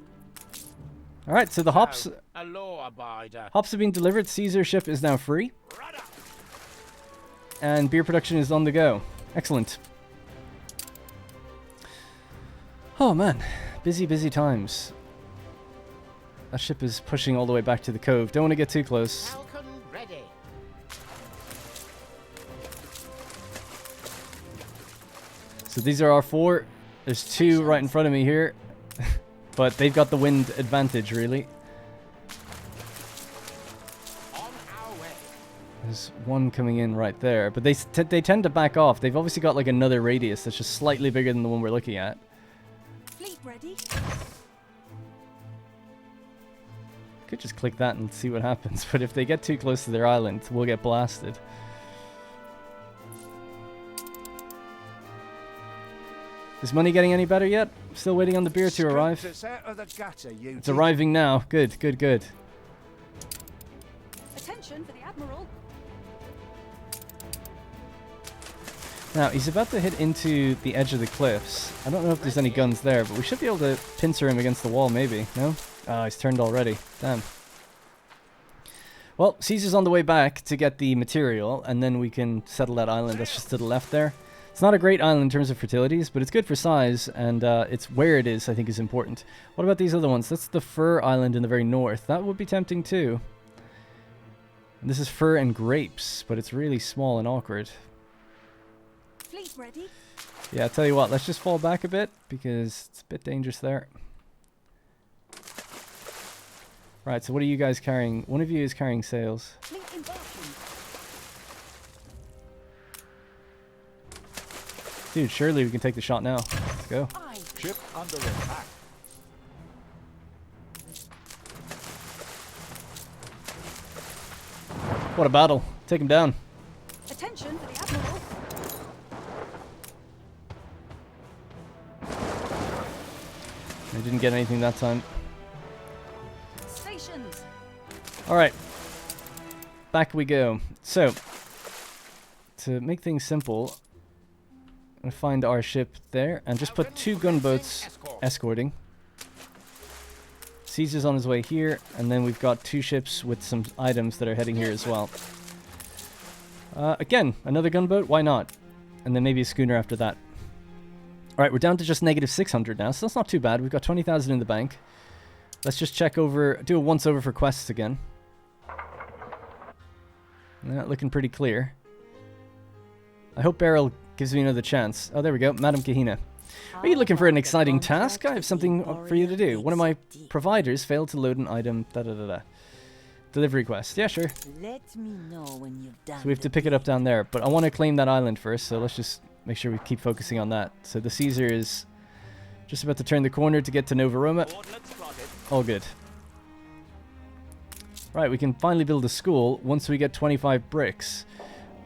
Alright, so the hops A law abider. have been delivered. Caesar ship is now free. Rudder. And beer production is on the go. Excellent. Oh man, busy, busy times. That ship is pushing all the way back to the cove. Don't want to get too close. Falcon ready. So these are our 4. There's 2 right in front of me here. But they've got the wind advantage, really. On our way. There's 1 coming in right there. But they tend to back off. They've obviously got like another radius that's just slightly bigger than the one we're looking at. Fleet ready. Could just click that and see what happens. But if they get too close to their island, we'll get blasted. Is money getting any better yet? Still waiting on the beer to arrive. It's out of the gutter, you It's arriving now. Good, good, good. Attention for the Admiral. Now, he's about to hit into the edge of the cliffs. I don't know if there's any guns there, but we should be able to pincer him against the wall, maybe. No? Ah, he's turned already. Damn. Well, Caesar's on the way back to get the material, and then we can settle that island that's just to the left there. It's not a great island in terms of fertilities, but it's good for size, and it's where it is, I think, is important. What about these other ones? That's the fir island in the very north. That would be tempting, too. And this is fir and grapes, but it's really small and awkward. Fleet ready? Yeah, I'll tell you what, let's just fall back a bit, because it's a bit dangerous there. Right, so what are you guys carrying? One of you is carrying sails. Fleet embarking. Dude, surely we can take the shot now. Let's go. Aye. Ship under attack. What a battle. Take him down. Attention for the Admiral. I didn't get anything that time. Stations. Alright. Back we go. So, to make things simple, I'm going to find our ship there and just put 2 gunboats escorting. Caesar's on his way here, and then we've got 2 ships with some items that are heading here as well. Again, another gunboat, why not? And then maybe a schooner after that. Alright, we're down to just negative 600 now, so that's not too bad. We've got 20,000 in the bank. Let's just check over, do a once over for quests again. Yeah, looking pretty clear. I hope Beryl gives me another chance. Oh, there we go, Madam Kahina. Are you looking for an exciting task? I have something for you to do. One of my providers failed to load an item. Delivery quest. Yeah, sure. Let me know when you've done. So we have to pick it up down there. But I want to claim that island first, so let's just make sure we keep focusing on that. So the Caesar is just about to turn the corner to get to Nova Roma. All good. Right, we can finally build a school once we get 25 bricks.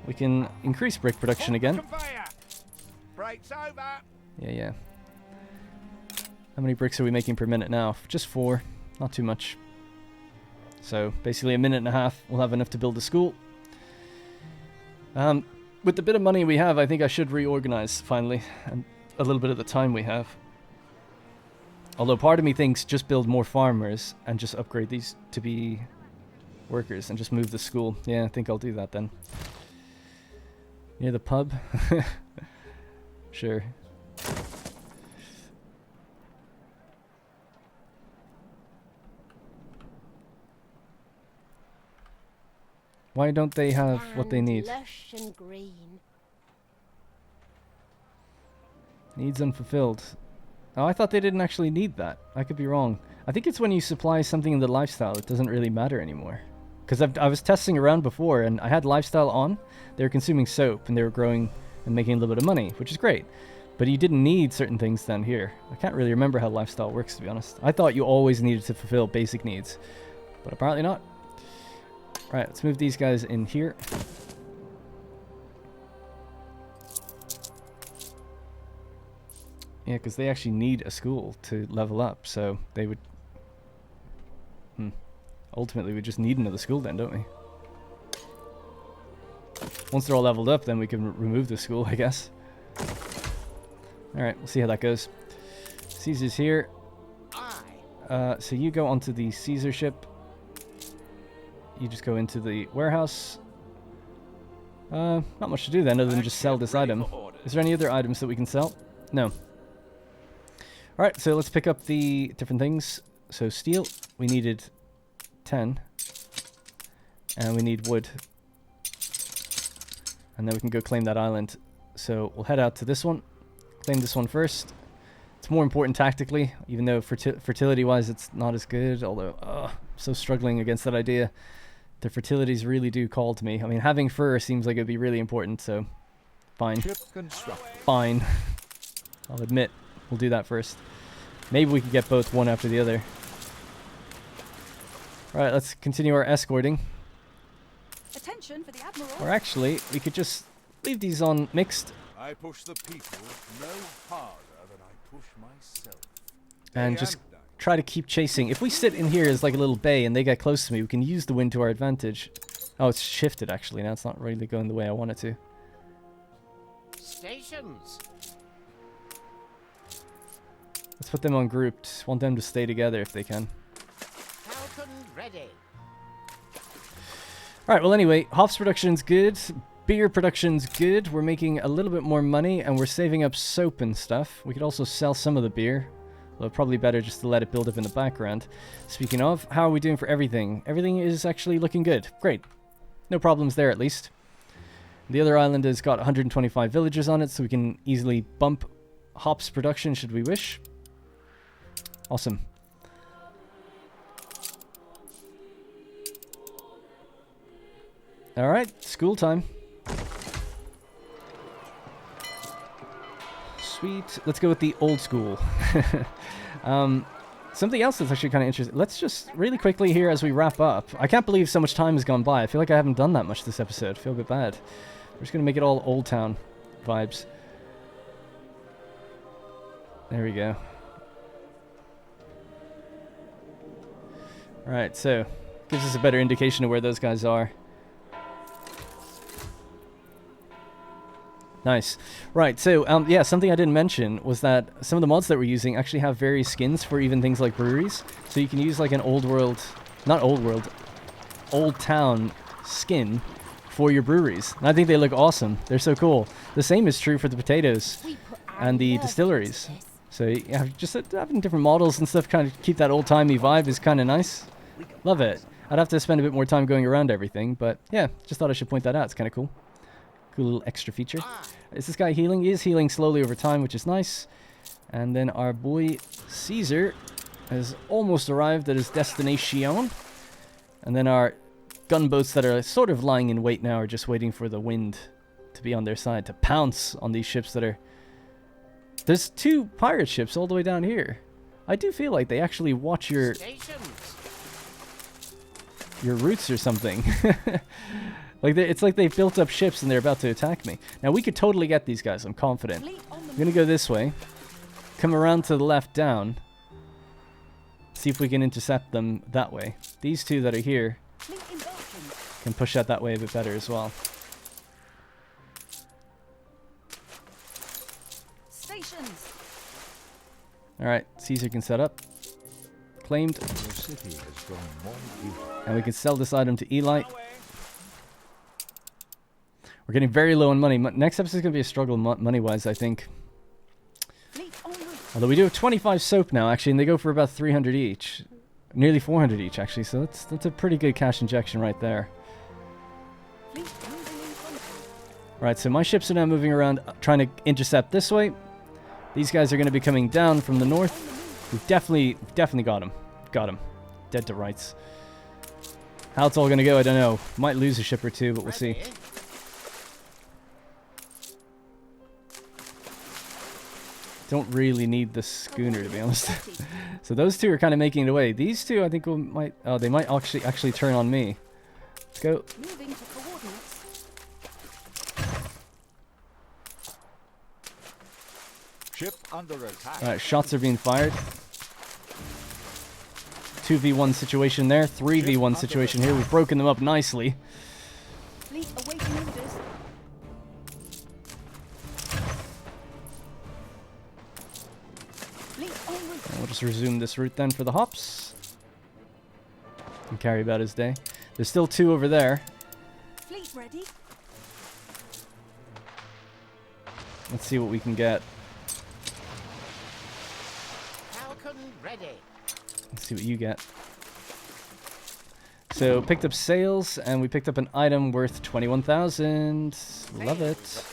We can increase brick production again. Breaks over. Yeah. How many bricks are we making per minute now? Just 4. Not too much. So, basically a minute and a half, we'll have enough to build a school. With the bit of money we have, I think I should reorganize, finally. And a little bit of the time we have. Although part of me thinks just build more farmers and just upgrade these to be workers and just move the school. Yeah, I think I'll do that then. Near the pub? Sure. Why don't they have what they need? Lush and green. Needs unfulfilled. Oh, I thought they didn't actually need that. I could be wrong. I think it's when you supply something in the lifestyle, it doesn't really matter anymore. Because I was testing around before, and I had lifestyle on. They were consuming soap, and they were growing and making a little bit of money, which is great. But you didn't need certain things then here. I can't really remember how lifestyle works, to be honest. I thought you always needed to fulfill basic needs. But apparently not. Right, let's move these guys in here. Yeah, because they actually need a school to level up, so they would... Ultimately, we just need another school then, don't we? Once they're all leveled up, then we can remove the school, I guess. Alright, we'll see how that goes. Caesar's here. So you go onto the Caesar ship. You just go into the warehouse. Not much to do then, other than just sell this item. Is there any other items that we can sell? No. Alright, so let's pick up the different things. So steel, we needed 10. And we need wood. And then we can go claim that island. So we'll head out to this one. Claim this one first. It's more important tactically, even though fertility-wise it's not as good. Although, I'm so struggling against that idea. The fertilities really do call to me. I mean, having fur seems like it would be really important, so fine. Ship constructed. Fine. I'll admit, we'll do that first. Maybe we can get both one after the other. Alright, let's continue our escorting. Attention for the Admiral. Or actually, we could just leave these on mixed. I push the people no harder than I push myself. And just try to keep chasing. If we sit in here as like a little bay and they get close to me, we can use the wind to our advantage. Oh, it's shifted actually. Now it's not really going the way I want it to. Stations. Let's put them on grouped. Want them to stay together if they can. Falcon ready. Alright, well anyway, hops production's good. Beer production's good. We're making a little bit more money and we're saving up soap and stuff. We could also sell some of the beer. Although probably better just to let it build up in the background. Speaking of, how are we doing for everything? Everything is actually looking good. Great. No problems there at least. The other island has got 125 villagers on it, so we can easily bump hops production should we wish. Awesome. Alright, school time. Sweet. Let's go with the old school. Something else that's actually kind of interesting. Let's just really quickly here as we wrap up. I can't believe so much time has gone by. I feel like I haven't done that much this episode. I feel a bit bad. We're just going to make it all Old Town vibes. There we go. Alright, so gives us a better indication of where those guys are. Nice. Right, so, yeah, something I didn't mention was that some of the mods that we're using actually have various skins for even things like breweries. So you can use, like, an old world, not old world, Old Town skin for your breweries. And I think they look awesome. They're so cool. The same is true for the potatoes and the distilleries. So, yeah, just having different models and stuff, kind of keep that old-timey vibe is kind of nice. Love it. I'd have to spend a bit more time going around everything, but, yeah, just thought I should point that out. It's kind of cool. Cool little extra feature. Is this guy healing? He is healing slowly over time, which is nice. And then our boy Caesar has almost arrived at his destination. And then our gunboats that are sort of lying in wait now are just waiting for the wind to be on their side, to pounce on these ships that are... There's 2 pirate ships all the way down here. I do feel like they actually watch your routes or something. Like it's like they've built up ships and they're about to attack me. Now we could totally get these guys, I'm confident. I'm gonna go this way. Come around to the left down. See if we can intercept them that way. These 2 that are here can push out that way a bit better as well. Stations. Alright, Caesar can set up. Claimed. Your city has grown more beautiful. And we can sell this item to Eli. We're getting very low on money. Next episode is going to be a struggle money-wise, I think. Although we do have 25 soap now, actually, and they go for about 300 each. Nearly 400 each, actually, so that's a pretty good cash injection right there. Right, so my ships are now moving around, trying to intercept this way. These guys are going to be coming down from the north. We've definitely got him. Got him. Dead to rights. How it's all going to go, I don't know. Might lose a ship or 2, but we'll see. Don't really need the schooner, to be honest. So those 2 are kind of making it away. These 2, I think, might... Oh, they might actually turn on me. Let's go. Moving to coordinates. Ship under attack. Alright, shots are being fired. 2v1 situation there. 3v1 situation here. We've broken them up nicely. Fleet awaiting orders. And we'll just resume this route then for the hops. And carry about his day. There's still 2 over there. Fleet ready. Let's see what we can get. Falcon ready. Let's see what you get. So, picked up sales, and we picked up an item worth 21,000. Love it.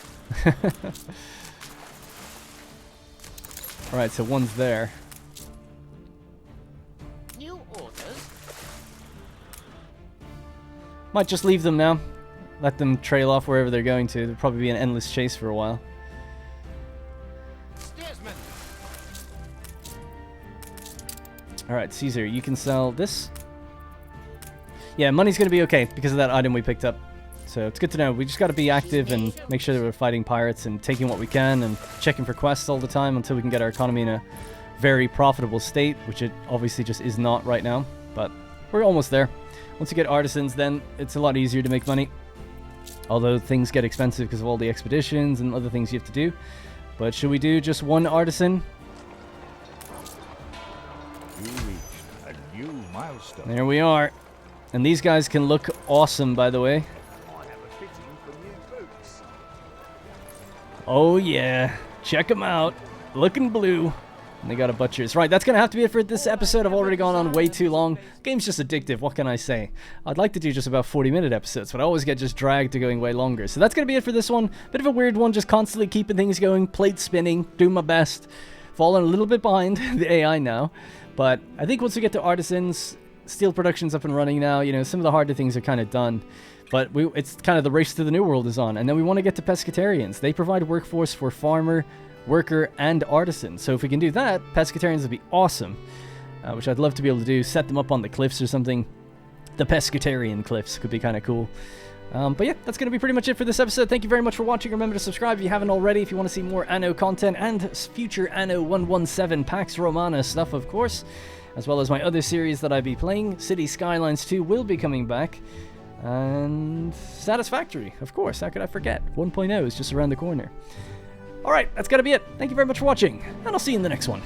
Alright, so one's there. New orders. Might just leave them now. Let them trail off wherever they're going to. There'll probably be an endless chase for a while. Steersman. Alright, Caesar, you can sell this. Yeah, money's going to be okay because of that item we picked up. So it's good to know. We just got to be active and make sure that we're fighting pirates and taking what we can and checking for quests all the time until we can get our economy in a very profitable state, which it obviously just is not right now. But we're almost there. Once you get artisans, then it's a lot easier to make money. Although things get expensive because of all the expeditions and other things you have to do. But should we do just one artisan? You reached a new milestone. There we are. And these guys can look awesome, by the way. I have a fitting for new boots. Oh yeah, check them out. Looking blue. And they got a butcher's. Right, that's going to have to be it for this episode. I've already gone on way too long. Game's just addictive, what can I say? I'd like to do just about 40-minute episodes, but I always get just dragged to going way longer. So that's going to be it for this one. Bit of a weird one, just constantly keeping things going, plate spinning, doing my best. Falling a little bit behind the AI now. But I think once we get to artisans, steel production's up and running now. You know, some of the harder things are kind of done. But it's kind of the race to the new world is on. And then we want to get to pescatarians. They provide workforce for farmer, worker, and artisan. So if we can do that, pescatarians would be awesome. Which I'd love to be able to do. Set them up on the cliffs or something. The pescatarian cliffs could be kind of cool. But yeah, that's going to be pretty much it for this episode. Thank you very much for watching. Remember to subscribe if you haven't already. If you want to see more Anno content and future Anno 117 Pax Romana stuff, of course. As well as my other series that I'll be playing. City Skylines 2 will be coming back. And Satisfactory, of course. How could I forget? 1.0 is just around the corner. Alright, that's gotta be it. Thank you very much for watching, and I'll see you in the next one.